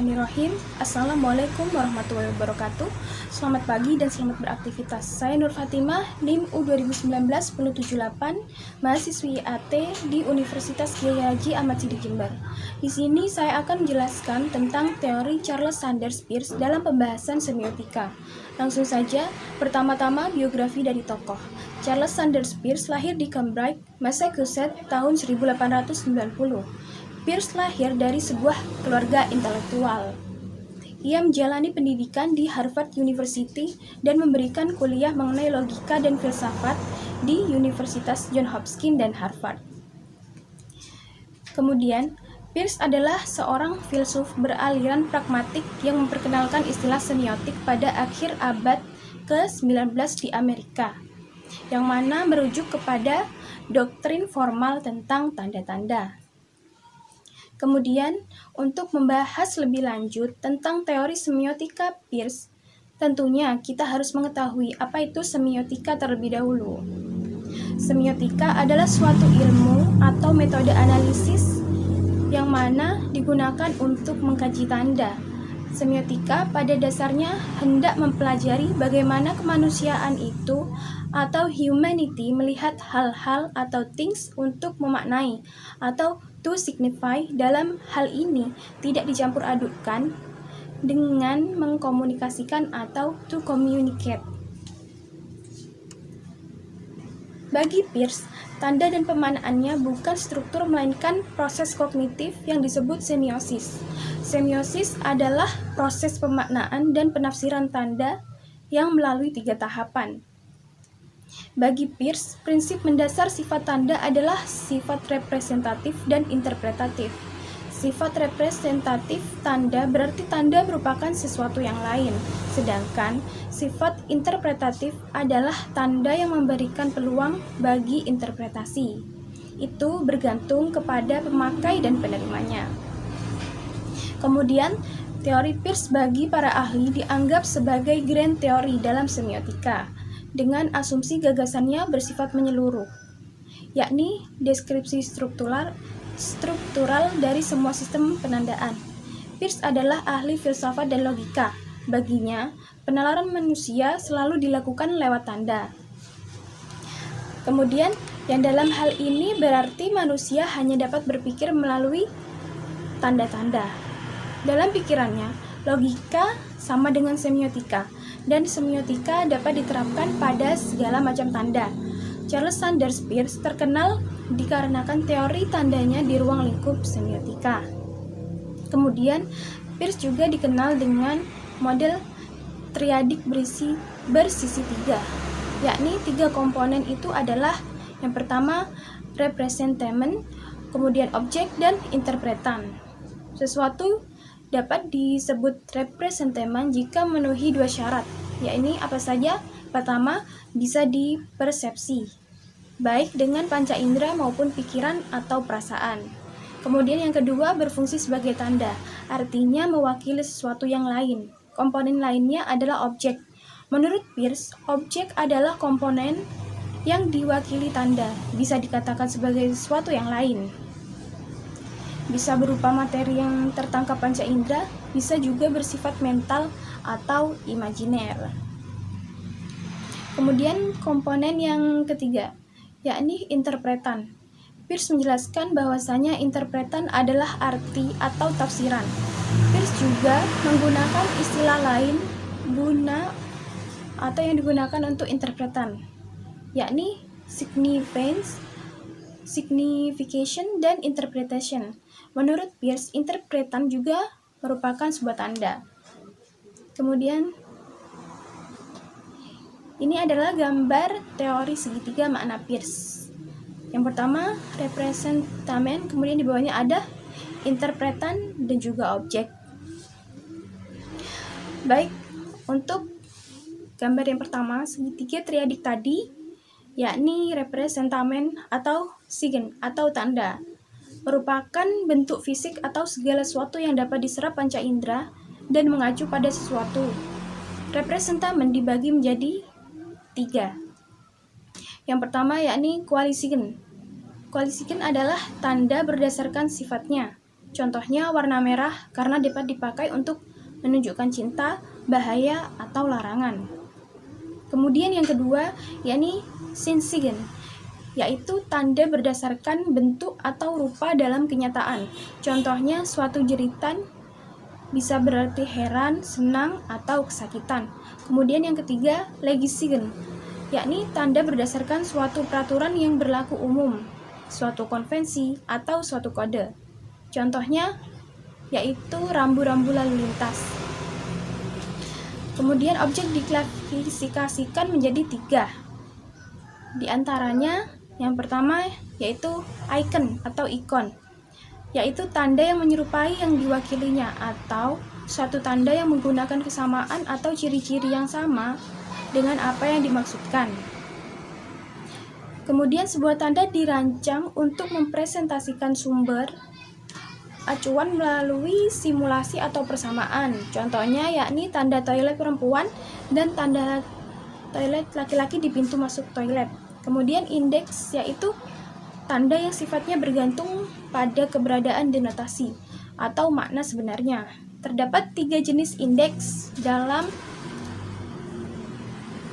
Bismillahirrahmanirrahim. Assalamualaikum warahmatullahi wabarakatuh. Selamat pagi dan selamat beraktivitas. Saya Nur Fatimah, NIM U2019-1078, mahasiswi AT di Universitas Kiai Haji Ahmad Siddiq Jember. Di sini saya akan menjelaskan tentang teori Charles Sanders Peirce dalam pembahasan semiotika. Langsung saja, pertama-tama biografi dari tokoh. Charles Sanders Peirce lahir di Cambridge, Massachusetts tahun 1890. Peirce lahir dari sebuah keluarga intelektual. Ia menjalani pendidikan di Harvard University dan memberikan kuliah mengenai logika dan filsafat di Universitas Johns Hopkins dan Harvard. Kemudian, Peirce adalah seorang filsuf beraliran pragmatik yang memperkenalkan istilah semiotik pada akhir abad ke-19 di Amerika, yang mana merujuk kepada doktrin formal tentang tanda-tanda. Kemudian, untuk membahas lebih lanjut tentang teori semiotika Peirce, tentunya kita harus mengetahui apa itu semiotika terlebih dahulu. Semiotika adalah suatu ilmu atau metode analisis yang mana digunakan untuk mengkaji tanda. Semiotika pada dasarnya hendak mempelajari bagaimana kemanusiaan itu atau humanity melihat hal-hal atau things untuk memaknai atau to signify. Dalam hal ini tidak dicampur adukkan dengan mengkomunikasikan atau to communicate. Bagi Peirce, tanda dan pemaknaannya bukan struktur melainkan proses kognitif yang disebut semiosis. Semiosis adalah proses pemaknaan dan penafsiran tanda yang melalui 3 tahapan. Bagi Peirce, prinsip mendasar sifat tanda adalah sifat representatif dan interpretatif. Sifat representatif tanda berarti tanda merupakan sesuatu yang lain, sedangkan sifat interpretatif adalah tanda yang memberikan peluang bagi interpretasi. Itu bergantung kepada pemakai dan penerimanya. Kemudian, teori Peirce bagi para ahli dianggap sebagai grand teori dalam semiotika, dengan asumsi gagasannya bersifat menyeluruh, yakni deskripsi struktural dari semua sistem penandaan. Peirce adalah ahli filsafat dan logika. Baginya, penalaran manusia selalu dilakukan lewat tanda. Kemudian, yang dalam hal ini berarti manusia hanya dapat berpikir melalui tanda-tanda. Dalam pikirannya, logika sama dengan semiotika, dan semiotika dapat diterapkan pada segala macam tanda. Charles Sanders Peirce terkenal dikarenakan teori tandanya di ruang lingkup semiotika. Kemudian, Peirce juga dikenal dengan model triadik bersisi 3, yakni 3 komponen itu adalah yang pertama representamen, kemudian objek, dan interpretan. Sesuatu dapat disebut representamen jika memenuhi 2 syarat, yakni apa saja? Pertama, bisa dipersepsi, baik dengan panca indera maupun pikiran atau perasaan. Kemudian yang kedua, berfungsi sebagai tanda, artinya mewakili sesuatu yang lain. Komponen lainnya adalah objek. Menurut Peirce, objek adalah komponen yang diwakili tanda, bisa dikatakan sebagai sesuatu yang lain. Bisa berupa materi yang tertangkap panca indera, bisa juga bersifat mental atau imajiner. Kemudian komponen yang ketiga, yakni interpretan. Peirce menjelaskan bahwasanya interpretan adalah arti atau tafsiran. Peirce juga menggunakan istilah lain atau yang digunakan untuk interpretan, yakni signification, dan interpretation. Menurut Peirce, interpretan juga merupakan sebuah tanda. Kemudian, ini adalah gambar teori segitiga makna Peirce. Yang pertama, representamen, kemudian di bawahnya ada interpretan dan juga objek. Baik, untuk gambar yang pertama, segitiga triadik tadi, yakni representamen atau sigen atau tanda, merupakan bentuk fisik atau segala sesuatu yang dapat diserap panca indera dan mengacu pada sesuatu. Representamen dibagi menjadi 3. Yang pertama yakni quasi-sigen. Quasi-sigen adalah tanda berdasarkan sifatnya. Contohnya warna merah karena dapat dipakai untuk menunjukkan cinta, bahaya, atau larangan. Kemudian yang kedua, yakni Sinsigen, yaitu tanda berdasarkan bentuk atau rupa dalam kenyataan. Contohnya suatu jeritan bisa berarti heran, senang, atau kesakitan. Kemudian yang ketiga, Legisigen, yakni tanda berdasarkan suatu peraturan yang berlaku umum, suatu konvensi, atau suatu kode. Contohnya yaitu rambu-rambu lalu lintas. Kemudian objek diklasifikasikan menjadi 3. Di antaranya yang pertama yaitu icon atau ikon, yaitu tanda yang menyerupai yang diwakilinya atau suatu tanda yang menggunakan kesamaan atau ciri-ciri yang sama dengan apa yang dimaksudkan. Kemudian sebuah tanda dirancang untuk mempresentasikan sumber acuan melalui simulasi atau persamaan. Contohnya yakni tanda toilet perempuan dan tanda toilet laki-laki di pintu masuk toilet. Kemudian indeks yaitu tanda yang sifatnya bergantung pada keberadaan denotasi atau makna sebenarnya. Terdapat 3 jenis indeks dalam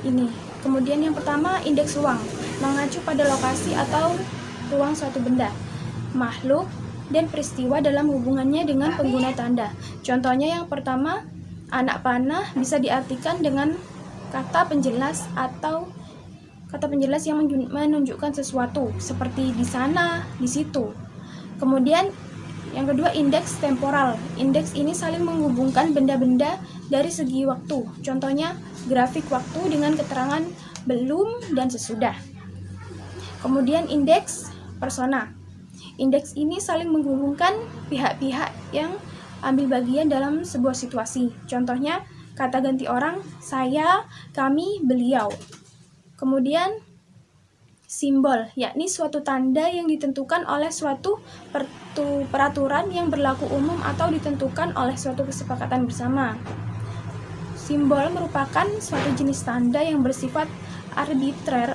ini. Kemudian yang pertama, indeks ruang, mengacu pada lokasi atau ruang suatu benda, makhluk, dan peristiwa dalam hubungannya dengan pengguna tanda. Contohnya yang pertama, anak panah bisa diartikan dengan kata penjelas atau kata penjelas yang menunjukkan sesuatu, seperti di sana, di situ. Kemudian yang kedua, indeks temporal. Indeks ini saling menghubungkan benda-benda dari segi waktu. Contohnya grafik waktu dengan keterangan belum dan sesudah. Kemudian indeks persona. Indeks ini saling menghubungkan pihak-pihak yang ambil bagian dalam sebuah situasi. Contohnya kata ganti orang, saya, kami, beliau. Kemudian simbol, yakni suatu tanda yang ditentukan oleh suatu peraturan yang berlaku umum atau ditentukan oleh suatu kesepakatan bersama. Simbol merupakan suatu jenis tanda yang bersifat arbiter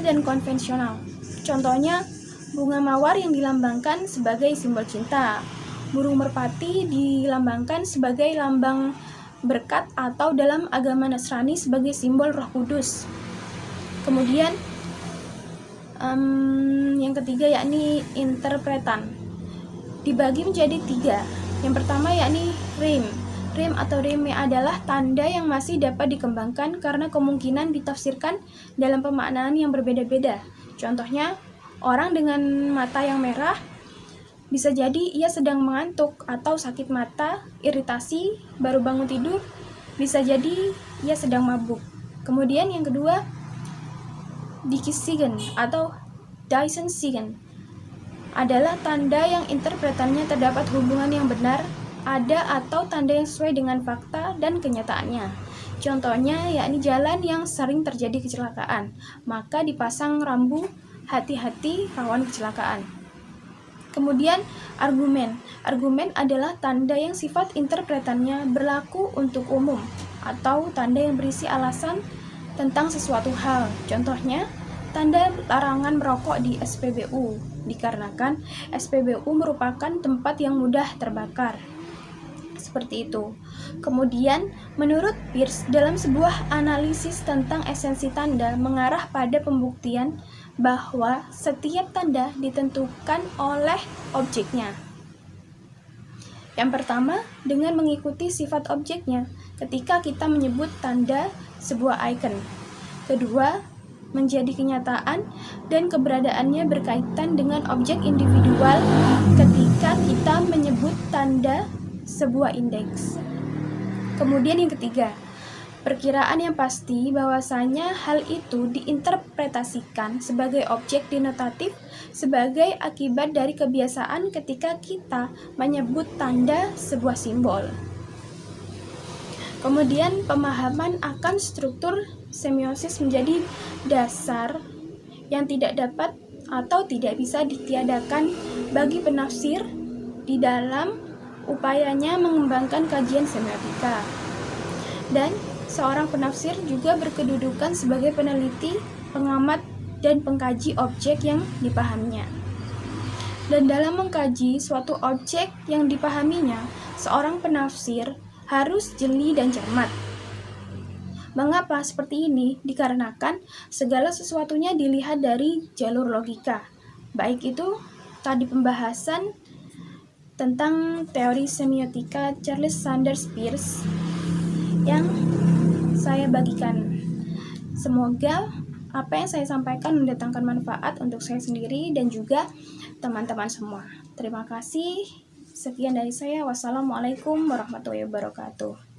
dan konvensional. Contohnya bunga mawar yang dilambangkan sebagai simbol cinta. Burung merpati dilambangkan sebagai lambang berkat atau dalam agama Nasrani sebagai simbol Roh Kudus. Kemudian yang ketiga yakni interpretan. Dibagi menjadi 3. Yang pertama yakni rime. Rime atau rime adalah tanda yang masih dapat dikembangkan karena kemungkinan ditafsirkan dalam pemaknaan yang berbeda-beda. Contohnya, orang dengan mata yang merah bisa jadi ia sedang mengantuk atau sakit mata, iritasi, baru bangun tidur, bisa jadi ia sedang mabuk. Kemudian yang kedua, Dikisigen atau Dyson-sigen adalah tanda yang interpretannya terdapat hubungan yang benar, ada atau tanda yang sesuai dengan fakta dan kenyataannya. Contohnya yakni jalan yang sering terjadi kecelakaan, maka dipasang rambu hati-hati rawan kecelakaan. Kemudian argumen. Argumen adalah tanda yang sifat interpretannya berlaku untuk umum atau tanda yang berisi alasan tentang sesuatu hal. Contohnya, tanda larangan merokok di SPBU dikarenakan SPBU merupakan tempat yang mudah terbakar. Seperti itu. Kemudian, menurut Peirce, dalam sebuah analisis tentang esensi tanda mengarah pada pembuktian bahwa setiap tanda ditentukan oleh objeknya. Yang pertama, dengan mengikuti sifat objeknya ketika kita menyebut tanda sebuah icon. Kedua, menjadi kenyataan dan keberadaannya berkaitan dengan objek individual ketika kita menyebut tanda sebuah indeks. Kemudian yang ketiga, perkiraan yang pasti bahwasanya hal itu diinterpretasikan sebagai objek denotatif sebagai akibat dari kebiasaan ketika kita menyebut tanda sebuah simbol. Kemudian pemahaman akan struktur semiosis menjadi dasar yang tidak dapat atau tidak bisa ditiadakan bagi penafsir di dalam upayanya mengembangkan kajian semiotika. Dan seorang penafsir juga berkedudukan sebagai peneliti, pengamat, dan pengkaji objek yang dipahaminya. Dan dalam mengkaji suatu objek yang dipahaminya, seorang penafsir harus jeli dan cermat. Mengapa seperti ini? Dikarenakan segala sesuatunya dilihat dari jalur logika. Baik itu tadi pembahasan tentang teori semiotika Charles Sanders Peirce yang saya bagikan. Semoga apa yang saya sampaikan mendatangkan manfaat untuk saya sendiri dan juga teman-teman semua. Terima kasih. Sekian dari saya. Wassalamualaikum warahmatullahi wabarakatuh.